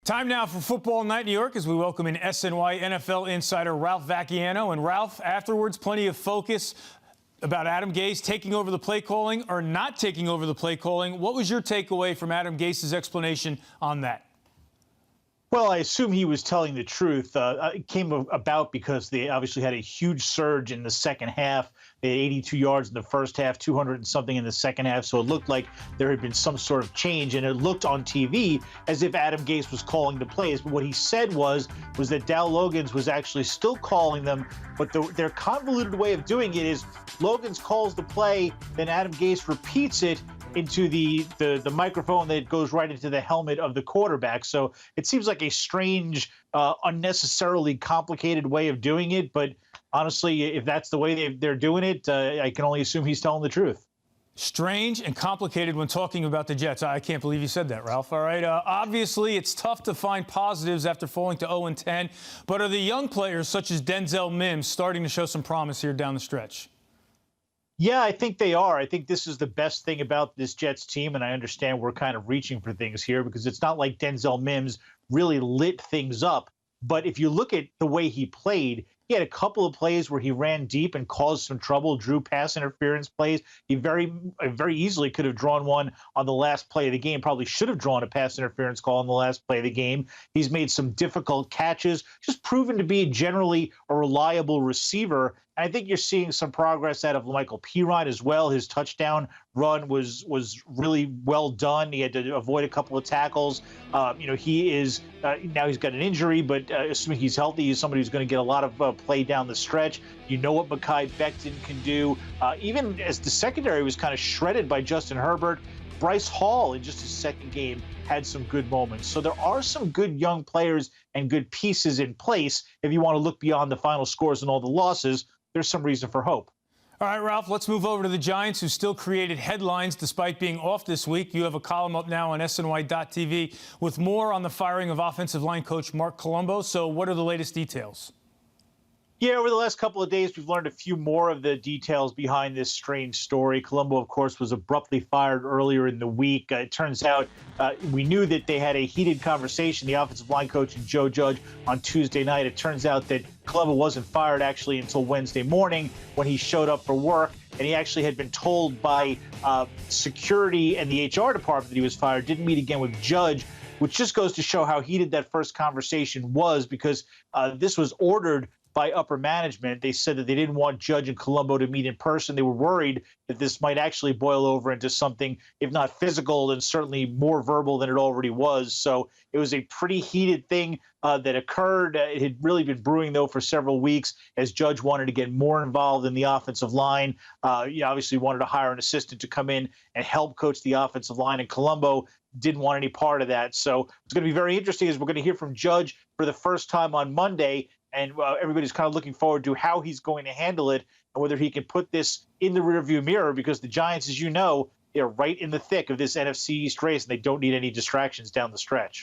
Time now for Football Night in New York as we welcome in SNY NFL insider Ralph Vacchiano. And Ralph, afterwards, plenty of focus about Adam Gase taking over the play calling or not taking over the play calling. What was your takeaway from Adam Gase's explanation on that? Well, I assume he was telling the truth. It came about because they obviously had a huge surge in the second half. They had 82 yards in the first half, 200 and something in the second half. So it looked like there had been some sort of change, and it looked on TV as if Adam Gase was calling the plays. But what he said was that Dow Logans was actually still calling them, but their convoluted way of doing it is Logans calls the play, then Adam Gase repeats it into the microphone that goes right into the helmet of the quarterback. So it seems like a strange, unnecessarily complicated way of doing it. But honestly, if that's the way they're doing it, I can only assume he's telling the truth. Strange and complicated when talking about the Jets. I can't believe you said that, Ralph. All right. Obviously, it's tough to find positives after falling to 0-10. But are the young players such as Denzel Mims starting to show some promise here down the stretch? Yeah, I think they are. I think this is the best thing about this Jets team, and I understand we're kind of reaching for things here because it's not like Denzel Mims really lit things up. But if you look at the way he played, he had a couple of plays where he ran deep and caused some trouble, drew pass interference plays. He very easily could have drawn one on the last play of the game, probably should have drawn a pass interference call on the last play of the game. He's made some difficult catches, just proven to be generally a reliable receiver. And I think you're seeing some progress out of Michael Pirine as well. His touchdown run was really well done. He had to avoid a couple of tackles. He is now he's got an injury, but assuming he's healthy, he's somebody who's going to get a lot of play down the stretch. You know what Mekhi Becton can do. Even as the secondary was kind of shredded by Justin Herbert, Bryce Hall in just his second game had some good moments. So there are some good young players and good pieces in place. If you want to look beyond the final scores and all the losses, there's some reason for hope. All right, Ralph, let's move over to the Giants, who still created headlines despite being off this week. You have a column up now on SNY.TV with more on the firing of offensive line coach Marc Colombo. So what are the latest details? Yeah, over the last couple of days, we've learned a few more of the details behind this strange story. Colombo, of course, was abruptly fired earlier in the week. It turns out we knew that they had a heated conversation, the offensive line coach and Joe Judge, on Tuesday night. It turns out that Colombo wasn't fired actually until Wednesday morning when he showed up for work, and he actually had been told by security and the HR department that he was fired, didn't meet again with Judge, which just goes to show how heated that first conversation was because this was ordered by upper management. They said that they didn't want Judge and Colombo to meet in person. They were worried that this might actually boil over into something, if not physical, then certainly more verbal than it already was. So it was a pretty heated thing that occurred. It had really been brewing, though, for several weeks as Judge wanted to get more involved in the offensive line. He obviously wanted to hire an assistant to come in and help coach the offensive line, and Colombo didn't want any part of that. So it's going to be very interesting as we're going to hear from Judge for the first time on Monday. And everybody's kind of looking forward to how he's going to handle it and whether he can put this in the rearview mirror, because the Giants, as you know, they're right in the thick of this NFC East race and they don't need any distractions down the stretch.